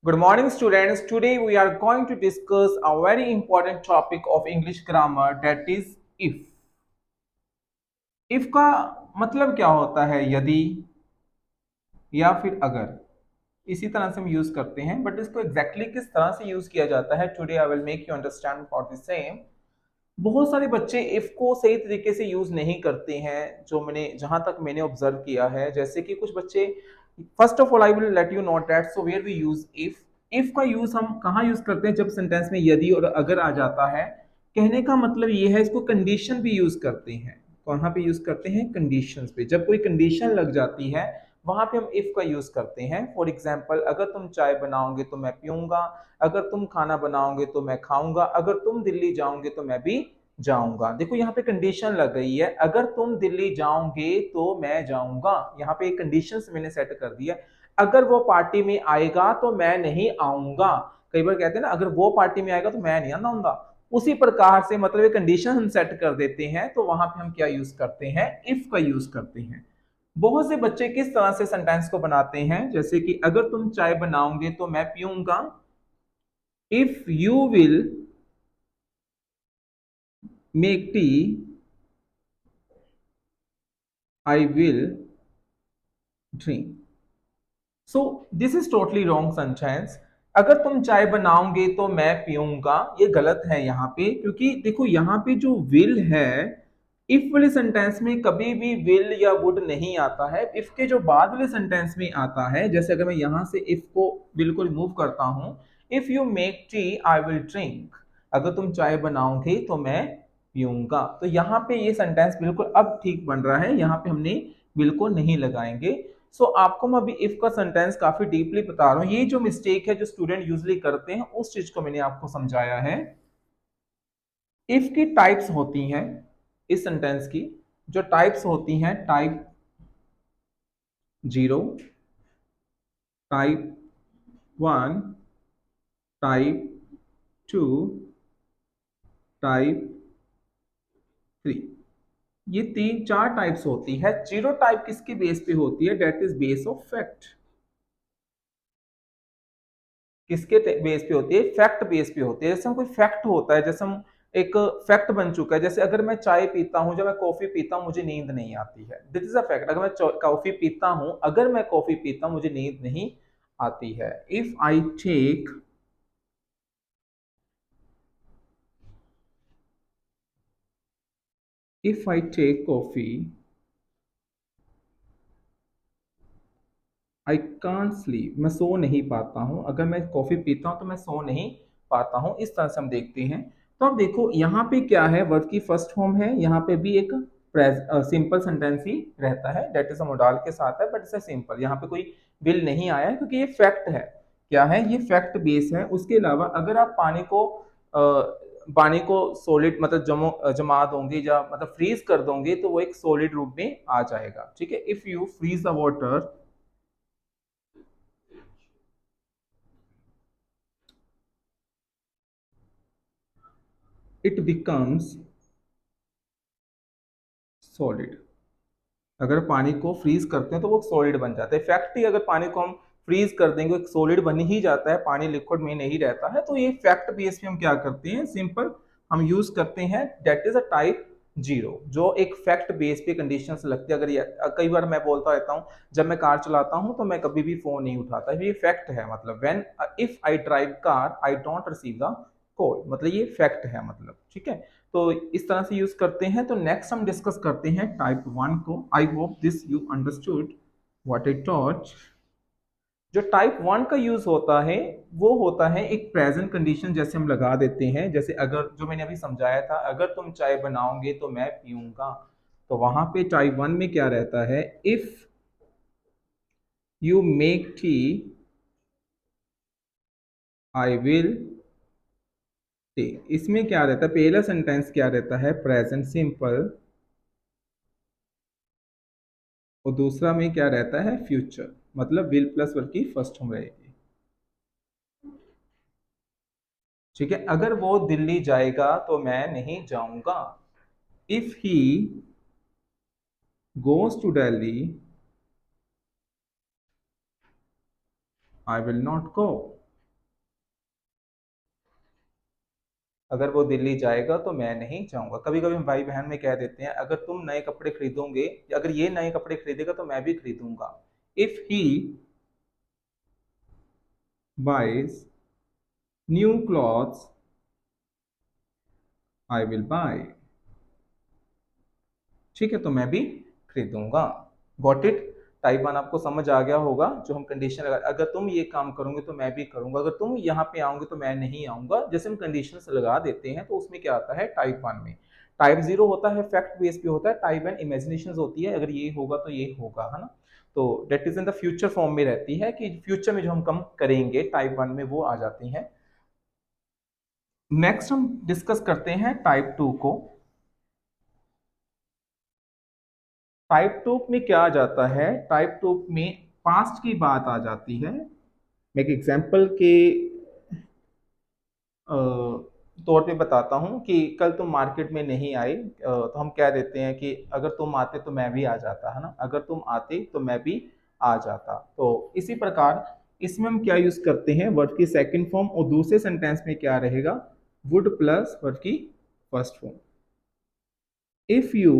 Good morning, students. Today we are going to discuss a very important topic of English grammar, that is if. If का मतलब क्या होता है? यदि या फिर अगर, इसी तरह से हम यूज करते हैं, बट इसको एग्जैक्टली किस तरह से यूज किया जाता है, today I will make you understand for the same. बहुत सारे बच्चे इफ को सही तरीके से यूज नहीं करते हैं, जहां तक मैंने ऑब्जर्व किया है। जैसे कि कुछ बच्चे, first of all I will let you note that so where we use if. If का यूज हम कहाँ यूज करते हैं? जब सेंटेंस में यदि और अगर आ जाता है। कहने का मतलब ये है, इसको कंडीशन भी यूज करते हैं। कहाँ पे यूज करते हैं? कंडीशंस पे। जब कोई कंडीशन लग जाती है, वहां पे हम इफ का यूज करते हैं। फॉर एग्जाम्पल, अगर तुम चाय बनाओगे तो मैं पीऊंगा, अगर तुम खाना बनाओगे तो मैं खाऊंगा, अगर तुम दिल्ली जाओगे तो मैं भी जाऊंगा। देखो यहाँ पे कंडीशन लग गई है, अगर तुम दिल्ली जाओगे तो मैं जाऊंगा। यहाँ पे एक कंडीशन मैंने सेट कर दिया। अगर वो पार्टी में आएगा तो मैं नहीं आऊंगा। कई बार कहते हैं ना, अगर वो पार्टी में आएगा तो मैं नहीं आऊंगा। उसी प्रकार से मतलब एक कंडीशन हम सेट कर देते हैं, तो वहां पे हम क्या यूज करते हैं? इफ का यूज करते हैं। बहुत से बच्चे किस तरह से सेंटेंस को बनाते हैं, जैसे कि अगर तुम चाय बनाओगे तो मैं पीऊंगा, if you will make tea I will drink. So this is totally wrong sentence. अगर तुम चाय बनाओगे तो मैं पीऊंगा, ये गलत है यहाँ पे। क्योंकि देखो यहाँ पे जो विल है, इफ वाले सेंटेंस में कभी भी विल या वुड नहीं आता है। इफ के जो बाद वाले सेंटेंस में आता है, जैसे अगर मैं यहाँ से इफ को बिल्कुल रिमूव करता हूँ, if you make tea I will drink. अगर तुम चाय बनाओगे तो मैं पीऊंगा। तो यहाँ पे ये सेंटेंस बिल्कुल अब ठीक बन रहा है, यहाँ पे हमने बिल्कुल नहीं लगाएंगे। आपको मैं अभी इफ का सेंटेंस काफी डीपली बता रहा हूँ। ये जो मिस्टेक है जो स्टूडेंट यूजली करते हैं, उस चीज को मैंने आपको समझाया है। इफ की टाइप्स होती हैं, इस सेंटेंस की जो टाइप्स होती हैं, type zero, type one, type two, type three. ये तीन चार टाइप्स होती है। जीरो टाइप किसके बेस पे होती है? That is base of fact. किसके बेस पे होती है? फैक्ट बेस पे होती है। जैसे हम कोई फैक्ट होता है, जैसे हम एक फैक्ट बन चुका है, जैसे अगर मैं चाय पीता हूं, जब मैं कॉफी पीता हूं मुझे नींद नहीं आती है, दिस इज अ फैक्ट। अगर मैं कॉफी पीता हूं, अगर मैं कॉफी पीता हूं मुझे नींद नहीं आती है। If I take coffee I can't sleep, मैं सो नहीं पाता हूं। अगर मैं कॉफी पीता हूं तो मैं सो नहीं पाता हूं। इस तरह से हम देखते हैं। तो अब देखो यहाँ पे क्या है, वर्ब की फर्स्ट फॉर्म है। यहाँ पे भी एक सिंपल सेंटेंस ही रहता है, डेट इज अ मोडाल के साथ है, बट इट्स सिंपल। यहाँ पे कोई विल नहीं आया है, क्योंकि ये फैक्ट है। क्या है? ये फैक्ट बेस है। उसके अलावा अगर आप पानी को सॉलिड मतलब जमा दोगे या मतलब फ्रीज कर दोगे, तो वो एक सॉलिड रूप में आ जाएगा। ठीक है? If you freeze the water, it becomes solid. अगर पानी को फ्रीज करते हैं तो वो सॉलिड बन जाता है। फैक्ट ही, अगर पानी को हम फ्रीज कर देंगे एक सॉलिड बन ही जाता है, पानी लिक्विड में नहीं रहता है। तो ये फैक्ट बेस पे हम क्या करते हैं? सिंपल हम यूज करते हैं that is a type zero, जो एक फैक्ट बेस पे कंडीशंस लगती है। अगर ये कई बार मैं बोलता रहता हूँ, जब मैं कार चलाता हूँ तो मैं कभी भी फोन नहीं उठाता, ये फैक्ट है। मतलब when if I drive car I don't receive the call, मतलब ये फैक्ट है। मतलब ठीक है। तो इस तरह से यूज करते हैं। तो नेक्स्ट हम डिस्कस करते हैं टाइप वन को। I hope this you understood what I taught. जो टाइप वन का यूज होता है, वो होता है एक प्रेजेंट कंडीशन जैसे हम लगा देते हैं। जैसे अगर, जो मैंने अभी समझाया था, अगर तुम चाय बनाओगे तो मैं पीऊंगा। तो वहां पे टाइप वन में क्या रहता है? If you make tea I will take. इसमें क्या रहता है? पहला सेंटेंस क्या रहता है? Present simple. और दूसरा में क्या रहता है? फ्यूचर। मतलब विल प्लस वर्ब की फर्स्ट फॉर्म रहेगी। ठीक है? अगर वो दिल्ली जाएगा तो मैं नहीं जाऊंगा। If he goes to Delhi I will not go. अगर वो दिल्ली जाएगा तो मैं नहीं जाऊंगा। कभी कभी हम भाई बहन में कह देते हैं अगर तुम नए कपड़े खरीदोगे, अगर ये नए कपड़े खरीदेगा तो मैं भी खरीदूंगा। If he buys new clothes I will buy. ठीक है, तो मैं भी खरीदूंगा। Got it? टाइप वन आपको समझ आ गया होगा। जो हम कंडीशन लगा, अगर तुम ये काम करोगे तो मैं भी करूंगा, अगर तुम यहाँ पे आओगे तो मैं नहीं आऊंगा, जैसे हम कंडीशंस लगा देते हैं तो उसमें क्या आता है टाइप वन में। टाइप जीरो होता है फैक्ट बेस पे होता है, टाइप वन इमेजिनेशन होती है, अगर ये होगा तो ये होगा, है ना। तो that is in the future form में रहती है कि फ्यूचर में जो हम कम करेंगे टाइप वन में वो आ जाती हैं। नेक्स्ट हम डिस्कस करते हैं टाइप टू को। टाइप टू में क्या आ जाता है, टाइप टू में पास्ट की बात आ जाती है। मैं एक एग्जांपल के तौर पे बताता हूँ कि कल तुम मार्केट में नहीं आए, तो हम कह देते हैं कि अगर तुम आते तो मैं भी आ जाता, है ना, अगर तुम आते तो मैं भी आ जाता। तो इसी प्रकार इसमें हम क्या यूज करते हैं, वर्ड की सेकंड फॉर्म, और दूसरे सेंटेंस में क्या रहेगा, वुड प्लस वर्ड की first form. If you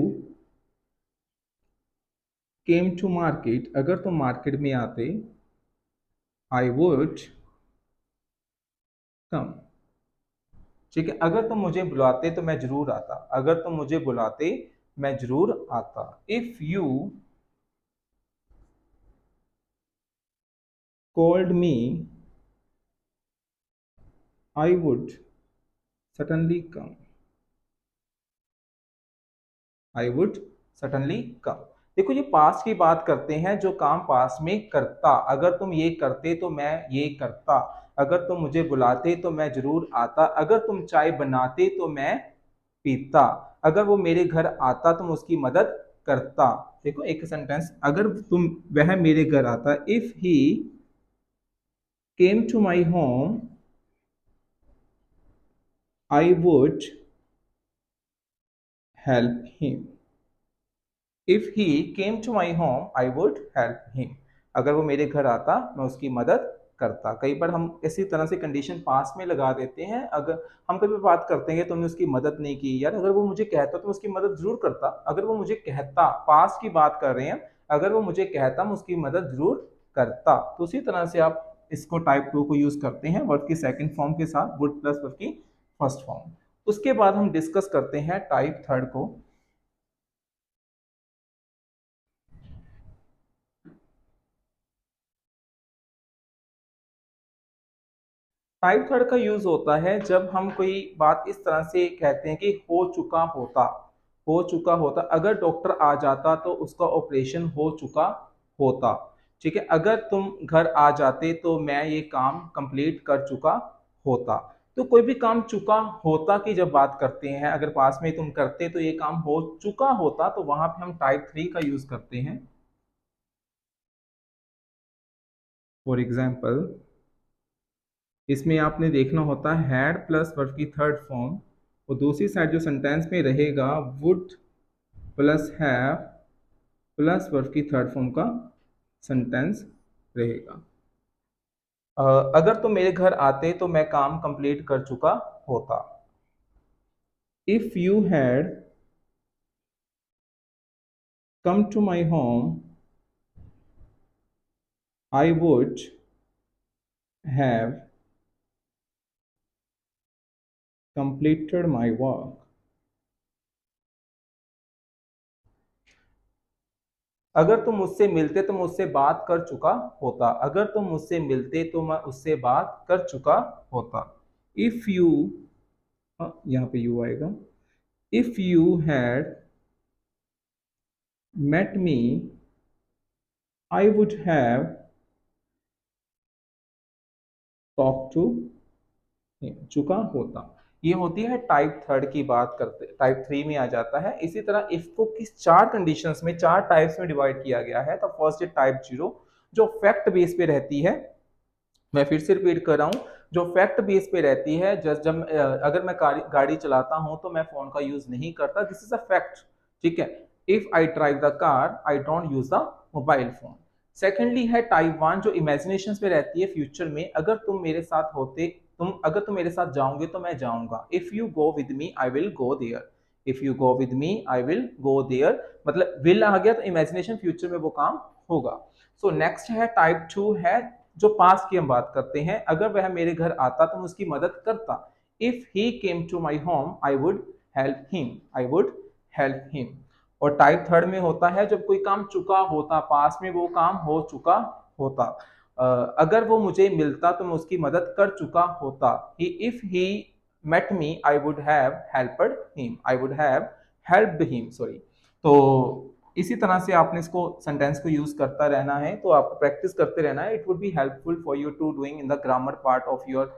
came to market, अगर तुम मार्केट में आते, आई वुड कम। ठीक है, अगर तुम मुझे बुलाते तो मैं जरूर आता, अगर तुम मुझे बुलाते मैं जरूर आता। If you called me I would suddenly come, I would suddenly come. देखो ये पास्ट की बात करते हैं, जो काम पास्ट में करता, अगर तुम ये करते तो मैं ये करता, अगर तुम मुझे बुलाते तो मैं जरूर आता, अगर तुम चाय बनाते तो मैं पीता, अगर वो मेरे घर आता तो मैं उसकी मदद करता। देखो एक सेंटेंस, अगर तुम वह मेरे घर आता, if he came to my home I would help him. If he came to my home I would help him, अगर वो मेरे घर आता मैं उसकी मदद करता। कई बार हम इसी तरह से कंडीशन पास में लगा देते हैं, अगर हम कभी बात करते हैं तुमने उसकी मदद नहीं की, यार अगर वो मुझे कहता तो मैं उसकी मदद जरूर करता, अगर वो मुझे कहता, पास की बात कर रहे हैं, अगर वो मुझे कहता मैं उसकी मदद जरूर करता। तो उसी तरह से आप इसको टाइप टू को यूज करते हैं वर्ड की सेकंड फॉर्म के साथ, वुड प्लस वर्ड की फर्स्ट फॉर्म। उसके बाद हम डिस्कस करते हैं टाइप थर्ड को। टाइप थर्ड का यूज होता है जब हम कोई बात इस तरह से कहते हैं कि हो चुका होता, हो चुका होता, अगर डॉक्टर आ जाता तो उसका ऑपरेशन हो चुका होता। ठीक है, अगर तुम घर आ जाते तो मैं ये काम कंप्लीट कर चुका होता। तो कोई भी काम चुका होता की जब बात करते हैं, अगर पास में तुम करते तो ये काम हो चुका होता, तो वहां पे हम टाइप थ्री का यूज करते हैं। फॉर एग्जाम्पल इसमें आपने देखना होता है हैड प्लस वर्ब की थर्ड फॉर्म, और दूसरी साइड जो सेंटेंस में रहेगा would plus have plus verb की थर्ड फॉर्म का सेंटेंस रहेगा। अगर तुम मेरे घर आते तो मैं काम कंप्लीट कर चुका होता। If you had come to my home I would have completed my work। अगर तुम मुझसे मिलते तो मैं उससे बात कर चुका होता, अगर तुम मुझसे मिलते तो मैं उससे बात कर चुका होता। इफ यू, यहाँ पे यू आएगा, if you had met me I would have talked to him, चुका होता। ये होती है टाइप थर्ड की बात करते, टाइप थ्री में आ जाता है। इसी तरह इफ को किस चार कंडीशंस में, चार टाइप्स में डिवाइड किया गया है। तो फर्स्ट है टाइप जीरो, जो फैक्ट बेस पे रहती है। मैं फिर से रिपीट कर रहा हूँ, जो फैक्ट बेस पे रहती है, जब जब अगर मैं गाड़ी चलाता हूँ तो मैं फोन का यूज नहीं करता, दिस इज अ फैक्ट। ठीक है, if I drive the car I don't use the mobile phone. Secondly है टाइप वन, जो इमेजिनेशन पे रहती है फ्यूचर में, अगर तुम मेरे साथ होते अगर तुम मेरे साथ जाओगे तो मैं जाऊंगा। If you go with me I will go there, if you go with me I will go there, मतलब विल आ गया तो इमेजिनेशन फ्यूचर में वो काम होगा। सो नेक्स्ट है टाइप 2 है जो पास्ट की हम बात करते हैं, अगर वह मेरे घर आता तो मैं उसकी मदद करता। If he came to my home I would help him, I would help him. और टाइप थर्ड में होता है जब कोई काम चुका होता, पास में वो काम हो चुका होता। अगर वो मुझे मिलता तो मैं उसकी मदद कर चुका होता। If he met me I would have helped him, I would have helped him, sorry. तो इसी तरह से आपने इसको सेंटेंस को यूज करता रहना है, तो आपको प्रैक्टिस करते रहना है। It would be helpful for you to doing in the grammar part of your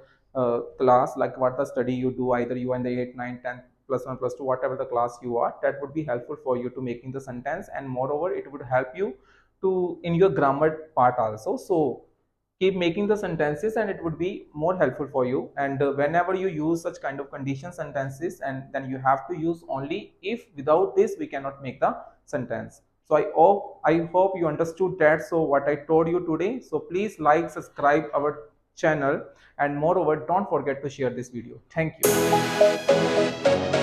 class, like what the study you do, either you are in the 8 9 10 plus 1 plus 2 whatever the class you are, that would be helpful for you to making the sentence, and moreover it would help you to in your grammar part also. So keep making the sentences and it would be more helpful for you. And whenever you use such kind of condition sentences, and then you have to use only if, without this we cannot make the sentence. So I hope you understood that, so what I told you today. So please like, subscribe our channel, and moreover don't forget to share this video. Thank you.